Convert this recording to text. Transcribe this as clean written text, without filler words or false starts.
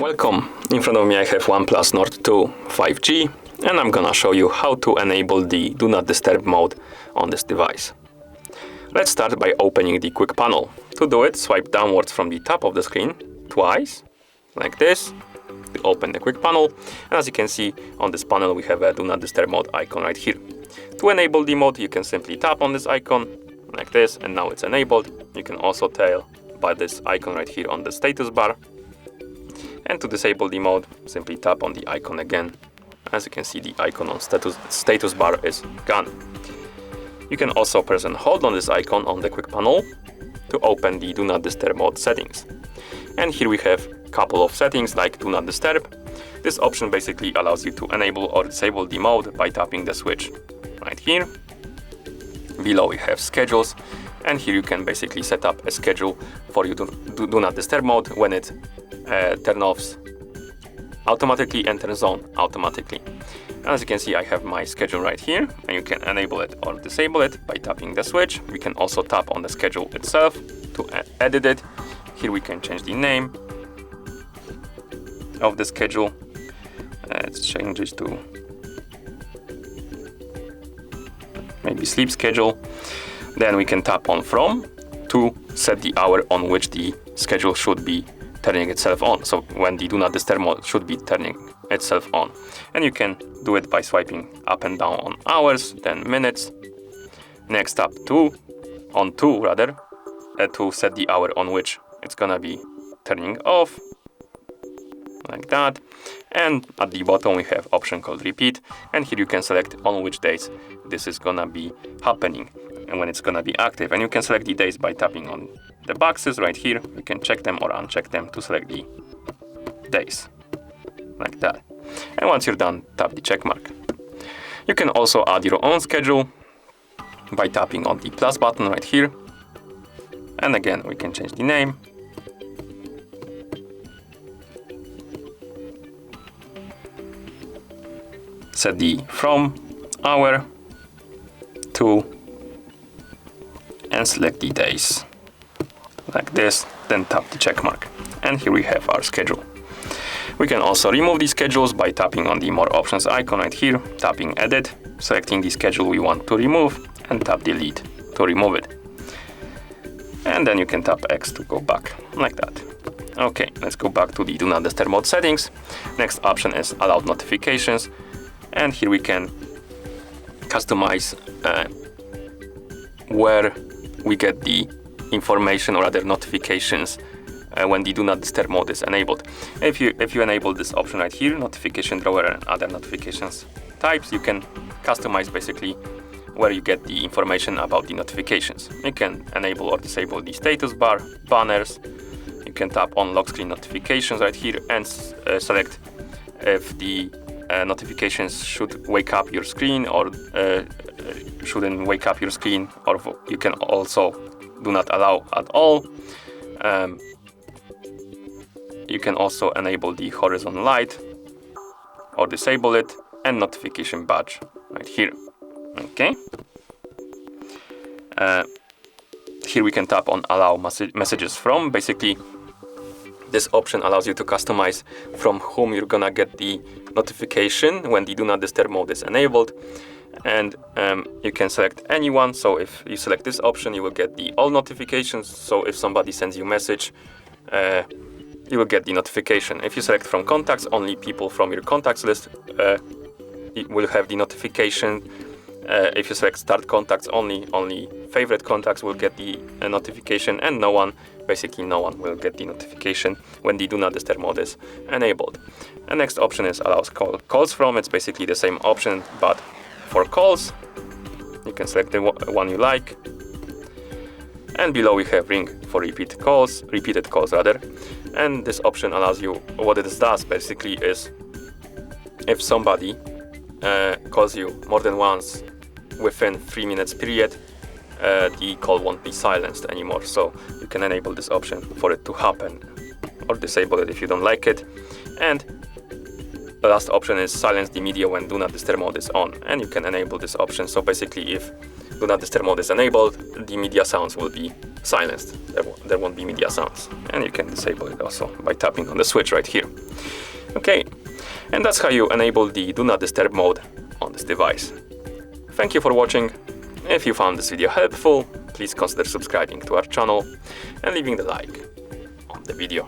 Welcome. In front of me I have OnePlus Nord 2 5G, and I'm gonna show you how to enable the Do Not Disturb mode on this device. Let's start by opening the quick panel. To do it, swipe downwards from the top of the screen twice, like this, to open the quick panel. And as you can see on this panel, we have a Do Not Disturb mode icon right here. To enable the mode, you can simply tap on this icon, like this, and now it's enabled. You can also tell by this icon right here on the status bar. And to disable the mode, simply tap on the icon again. As you can see, the icon on status bar is gone. You can also press and hold on this icon on the quick panel to open the Do Not Disturb mode settings. And here we have a couple of settings like Do Not Disturb. This option basically allows you to enable or disable the mode by tapping the switch right here. Below we have schedules, and here you can basically set up a schedule for you to do not disturb mode when it turns off automatically and turns on automatically. As you can see, I have my schedule right here, and you can enable it or disable it by tapping the switch. We can also tap on the schedule itself to edit it. Here we can change the name of the schedule. Let's change it to maybe sleep schedule. Then we can tap on from to set the hour on which the schedule should be turning itself on. So when the Do Not Disturb mode should be turning itself on. And you can do it by swiping up and down on hours, then minutes. Next tap to set the hour on which it's gonna be turning off, like that. And at the bottom we have option called repeat, and here you can select on which days this is gonna be happening and when it's gonna be active. And you can select the days by tapping on the boxes right here. You can check them or uncheck them to select the days, like that. And once you're done, tap the check mark. You can also add your own schedule by tapping on the plus button right here. And again, we can change the name. Set the from, hour, to, and select the days, like this, then tap the check mark. And here we have our schedule. We can also remove these schedules by tapping on the more options icon right here, tapping edit, selecting the schedule we want to remove, and tap delete to remove it. And then you can tap X to go back, like that. Okay, let's go back to the Do Not Disturb mode settings. Next option is allow notifications. And here we can customize where we get the information or other notifications when the Do Not Disturb mode is enabled. If you enable this option right here, notification drawer and other notifications types, you can customize basically where you get the information about the notifications. You can enable or disable the status bar, banners. You can tap on lock screen notifications right here and select if the notifications should wake up your screen or shouldn't wake up your screen, or you can also do not allow at all. You can also enable the horizon light or disable it, and notification badge right here. Okay. Here we can tap on allow messages from. Basically, this option allows you to customize from whom you're gonna get the notification when the Do Not Disturb mode is enabled. And you can select anyone. So if you select this option, you will get the all notifications. So if somebody sends you a message, you will get the notification. If you select from contacts, only people from your contacts list will have the notification. If you select start contacts, only favorite contacts will get the notification, and no one will get the notification when the Do Not Disturb mode is enabled. The next option is allows calls from. It's basically the same option, but for calls. You can select the one you like. And below we have ring for repeated calls. And this option allows you, what it does basically is, if somebody calls you more than once within 3 minutes period, the call won't be silenced anymore. So you can enable this option for it to happen, or disable it if you don't like it. And the last option is silence the media when Do Not Disturb mode is on, and you can enable this option. So basically, if Do Not Disturb mode is enabled, the media sounds will be silenced. There won't be media sounds. And you can disable it also by tapping on the switch right here. Okay, and that's how you enable the Do Not Disturb mode on this device. Thank you for watching. If you found this video helpful, please consider subscribing to our channel and leaving the like on the video.